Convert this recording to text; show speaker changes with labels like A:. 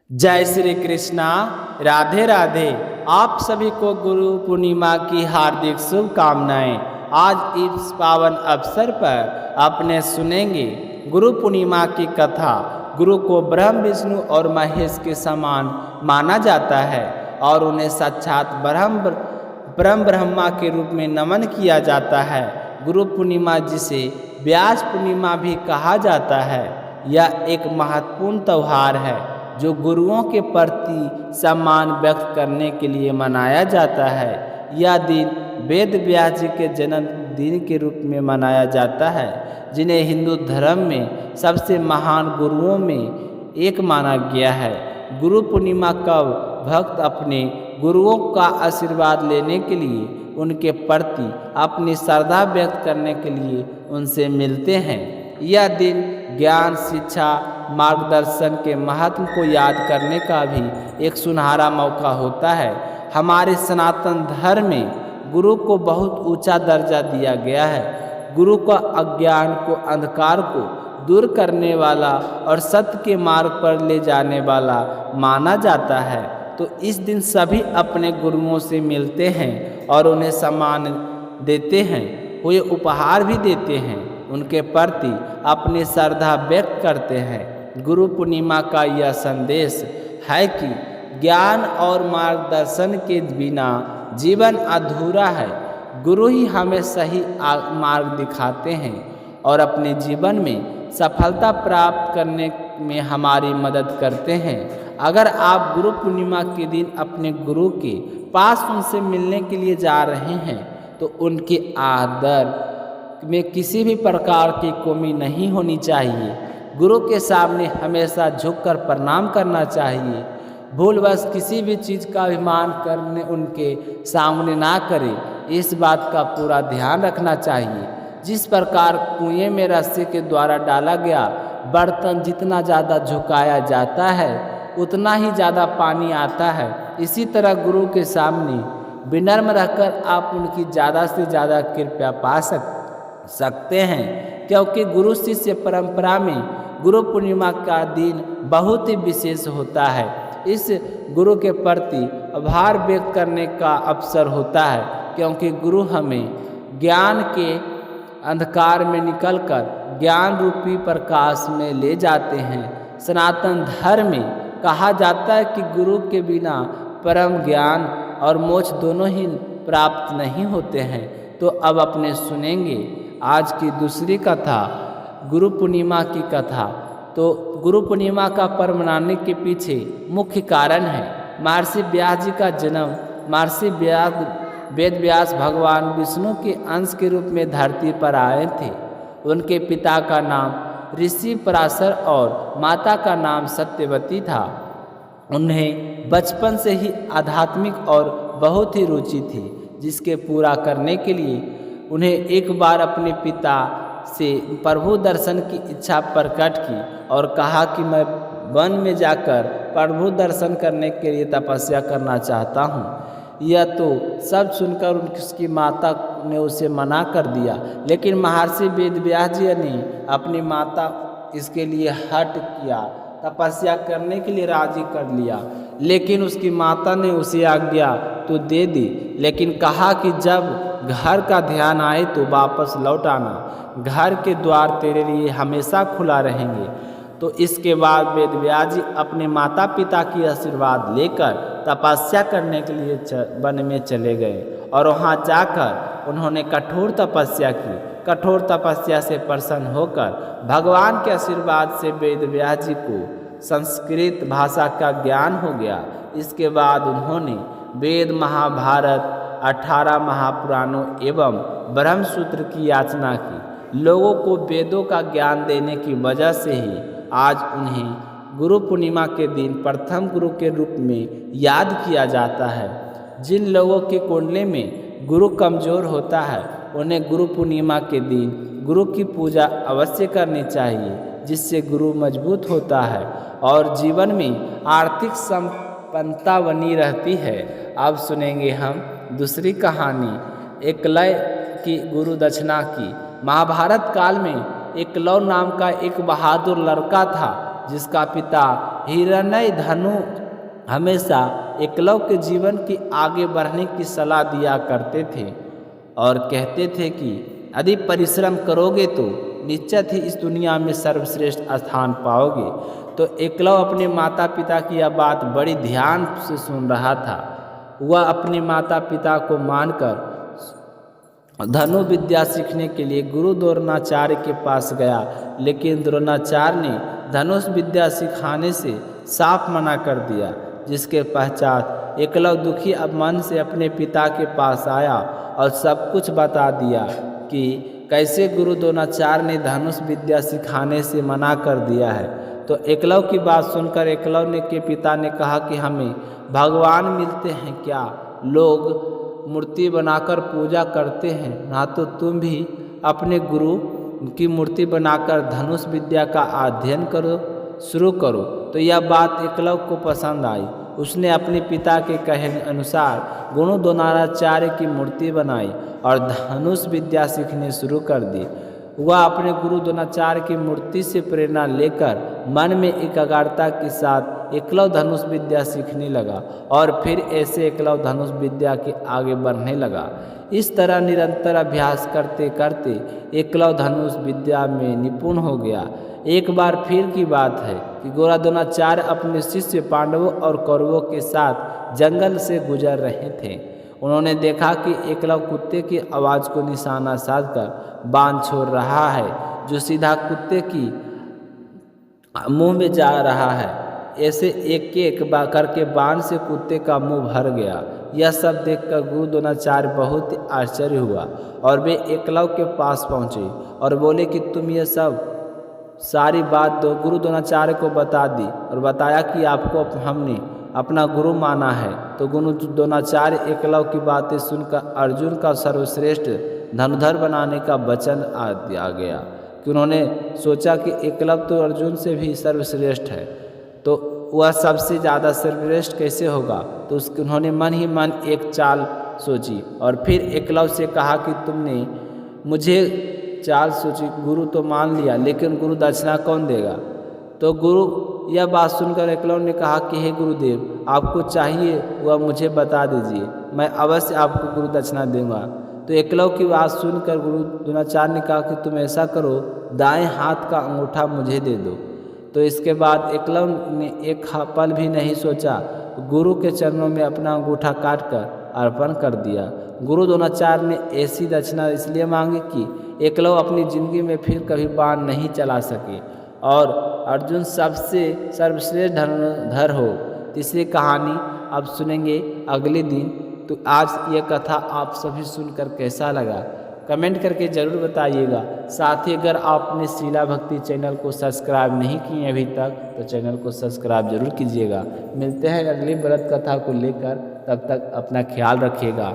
A: जय श्री कृष्णा। राधे राधे। आप सभी को गुरु पूर्णिमा की हार्दिक शुभकामनाएं। आज इस पावन अवसर पर अपने सुनेंगे गुरु पूर्णिमा की कथा। गुरु को ब्रह्म विष्णु और महेश के समान माना जाता है और उन्हें साक्षात ब्रह्म ब्रह्मा के रूप में नमन किया जाता है। गुरु पूर्णिमा जिसे व्यास पूर्णिमा भी कहा जाता है, यह एक महत्वपूर्ण त्यौहार है जो गुरुओं के प्रति सम्मान व्यक्त करने के लिए मनाया जाता है। यह दिन वेद व्यास जी के जन्मदिन के रूप में मनाया जाता है, जिन्हें हिंदू धर्म में सबसे महान गुरुओं में एक माना गया है। गुरु पूर्णिमा का भक्त अपने गुरुओं का आशीर्वाद लेने के लिए, उनके प्रति अपनी श्रद्धा व्यक्त करने के लिए उनसे मिलते हैं। यह दिन ज्ञान, शिक्षा, मार्गदर्शन के महत्व को याद करने का भी एक सुनहरा मौका होता है। हमारे सनातन धर्म में गुरु को बहुत ऊंचा दर्जा दिया गया है। गुरु का अज्ञान को, अंधकार को दूर करने वाला और सत्य के मार्ग पर ले जाने वाला माना जाता है। तो इस दिन सभी अपने गुरुओं से मिलते हैं और उन्हें सम्मान देते हैं, वे उपहार भी देते हैं, उनके प्रति अपनी श्रद्धा व्यक्त करते हैं। गुरु पूर्णिमा का यह संदेश है कि ज्ञान और मार्गदर्शन के बिना जीवन अधूरा है। गुरु ही हमें सही मार्ग दिखाते हैं और अपने जीवन में सफलता प्राप्त करने में हमारी मदद करते हैं। अगर आप गुरु पूर्णिमा के दिन अपने गुरु के पास उनसे मिलने के लिए जा रहे हैं तो उनके आदर में किसी भी प्रकार की कमी नहीं होनी चाहिए। गुरु के सामने हमेशा झुककर प्रणाम करना चाहिए। भूलवश किसी भी चीज़ का अभिमान करने उनके सामने ना करें, इस बात का पूरा ध्यान रखना चाहिए। जिस प्रकार कुएं में रस्सी के द्वारा डाला गया बर्तन जितना ज़्यादा झुकाया जाता है उतना ही ज़्यादा पानी आता है, इसी तरह गुरु के सामने विनम्र रहकर आप उनकी ज़्यादा से ज़्यादा कृपा पा सकते हैं, क्योंकि गुरु शिष्य परंपरा में गुरु पूर्णिमा का दिन बहुत ही विशेष होता है। इस गुरु के प्रति आभार व्यक्त करने का अवसर होता है, क्योंकि गुरु हमें ज्ञान के अंधकार में निकलकर ज्ञान रूपी प्रकाश में ले जाते हैं। सनातन धर्म में कहा जाता है कि गुरु के बिना परम ज्ञान और मोक्ष दोनों ही प्राप्त नहीं होते हैं। तो अब अपने सुनेंगे आज की दूसरी कथा, गुरु पूर्णिमा की कथा। तो गुरु पूर्णिमा का पर्व मनाने के पीछे मुख्य कारण है महर्षि व्यास जी का जन्म। महर्षि वेद व्यास भगवान विष्णु के अंश के रूप में धरती पर आए थे। उनके पिता का नाम ऋषि पराशर और माता का नाम सत्यवती था। उन्हें बचपन से ही आध्यात्मिक और बहुत ही रुचि थी, जिसके पूरा करने के लिए उन्हें एक बार अपने पिता से प्रभु दर्शन की इच्छा प्रकट की और कहा कि मैं वन में जाकर प्रभु दर्शन करने के लिए तपस्या करना चाहता हूँ। यह तो सब सुनकर उसकी माता ने उसे मना कर दिया, लेकिन महर्षि वेद व्यास जी ने अपनी माता इसके लिए हट किया, तपस्या करने के लिए राजी कर लिया। लेकिन उसकी माता ने उसे आज्ञा तो दे दी, लेकिन कहा कि जब घर का ध्यान आए तो वापस लौट आना, घर के द्वार तेरे लिए हमेशा खुला रहेंगे। तो इसके बाद वेद व्यास जी अपने माता पिता की आशीर्वाद लेकर तपस्या करने के लिए वन में चले गए और वहाँ जाकर उन्होंने कठोर तपस्या की। कठोर तपस्या से प्रसन्न होकर भगवान के आशीर्वाद से वेद व्यास जी को संस्कृत भाषा का ज्ञान हो गया। इसके बाद उन्होंने वेद, महाभारत, 18 महापुराणों एवं ब्रह्मसूत्र की याचना की। लोगों को वेदों का ज्ञान देने की वजह से ही आज उन्हें गुरु पूर्णिमा के दिन प्रथम गुरु के रूप में याद किया जाता है। जिन लोगों के कुंडली में गुरु कमज़ोर होता है उन्हें गुरु पूर्णिमा के दिन गुरु की पूजा अवश्य करनी चाहिए, जिससे गुरु मजबूत होता है और जीवन में आर्थिक संपन्नता बनी रहती है। अब सुनेंगे हम दूसरी कहानी एकलव्य की गुरु दक्षिणा की। महाभारत काल में एकलव्य नाम का एक बहादुर लड़का था। जिसका पिता हिरण्यधनु हमेशा एकलव्य के जीवन की आगे बढ़ने की सलाह दिया करते थे और कहते थे कि यदि परिश्रम करोगे तो निश्चित ही इस दुनिया में सर्वश्रेष्ठ स्थान पाओगे। तो एकलव्य अपने माता पिता की यह बात बड़ी ध्यान से सुन रहा था। वह अपने माता पिता को मानकर धनु विद्या सीखने के लिए गुरु द्रोणाचार्य के पास गया, लेकिन द्रोणाचार्य ने धनुष विद्या सिखाने से साफ मना कर दिया। जिसके पश्चात एकलव्य दुखी अब मन से अपने पिता के पास आया और सब कुछ बता दिया कि कैसे गुरु द्रोणाचार्य ने धनुष विद्या सिखाने से मना कर दिया है। तो एकलव्य की बात सुनकर एकलव्य के पिता ने कहा कि हमें भगवान मिलते हैं क्या? लोग मूर्ति बनाकर पूजा करते हैं, ना तो तुम भी अपने गुरु की मूर्ति बनाकर धनुष विद्या का अध्ययन शुरू करो। तो यह बात एकलव्य को पसंद आई। उसने अपने पिता के कहने अनुसार गुरु द्रोणाचार्य की मूर्ति बनाई और धनुष विद्या सीखने शुरू कर दी। वह अपने गुरु द्रोणाचार्य की मूर्ति से प्रेरणा लेकर मन में एकाग्रता के साथ एकलव्य धनुष विद्या सीखने लगा और फिर ऐसे एकलव्य धनुष विद्या के आगे बढ़ने लगा। इस तरह निरंतर अभ्यास करते करते एकलव्य धनुष विद्या में निपुण हो गया। एक बार फिर की बात है कि गुरु द्रोणाचार्य अपने शिष्य पांडवों और कौरवों के साथ जंगल से गुजर रहे थे। उन्होंने देखा कि एकलव्य कुत्ते की आवाज़ को निशाना साधकर बाण छोड़ रहा है, जो सीधा कुत्ते की मुंह में जा रहा है। ऐसे एक एक करके बाण से कुत्ते का मुंह भर गया। यह सब देखकर गुरु द्रोणाचार्य बहुत ही आश्चर्य हुआ और वे एकलव्य के पास पहुँचे और बोले कि तुम ये सब सारी बात गुरु द्रोणाचार्य को बता दी और बताया कि आपको हमने अपना गुरु माना है। तो गुरु द्रोणाचार्य एकलव्य की बातें सुनकर अर्जुन का सर्वश्रेष्ठ धनुधर बनाने का वचन आ गया कि उन्होंने सोचा कि एकलव्य तो अर्जुन से भी सर्वश्रेष्ठ है, तो वह सबसे ज़्यादा सर्वश्रेष्ठ कैसे होगा। तो उन्होंने मन ही मन एक चाल सोची और फिर एकलव्य से कहा कि तुमने मुझे चाल सोची, गुरु तो मान लिया, लेकिन गुरु दक्षिणा कौन देगा। तो गुरु यह बात सुनकर एकलव्य ने कहा कि हे गुरुदेव, आपको चाहिए वह मुझे बता दीजिए, मैं अवश्य आपको गुरु दक्षिणा दूंगा। तो एकलव्य की बात सुनकर गुरु द्रोणाचार्य ने कहा कि तुम ऐसा करो, दाएं हाथ का अंगूठा मुझे दे दो। तो इसके बाद एकलव्य ने एक पल भी नहीं सोचा, गुरु के चरणों में अपना अंगूठा काटकर अर्पण कर दिया। गुरु द्रोणाचार्य ने ऐसी दक्षिणा इसलिए मांगी कि एकलव्य अपनी जिंदगी में फिर कभी बाण नहीं चला सके और अर्जुन सबसे सर्वश्रेष्ठ धनुधर हो। तीसरी कहानी अब सुनेंगे अगले दिन। तो आज ये कथा आप सभी सुनकर कैसा लगा कमेंट करके ज़रूर बताइएगा। साथ ही अगर आपने शीला भक्ति चैनल को सब्सक्राइब नहीं किए अभी तक तो चैनल को सब्सक्राइब जरूर कीजिएगा। मिलते हैं अगली व्रत कथा को लेकर, तब तक अपना ख्याल रखिएगा।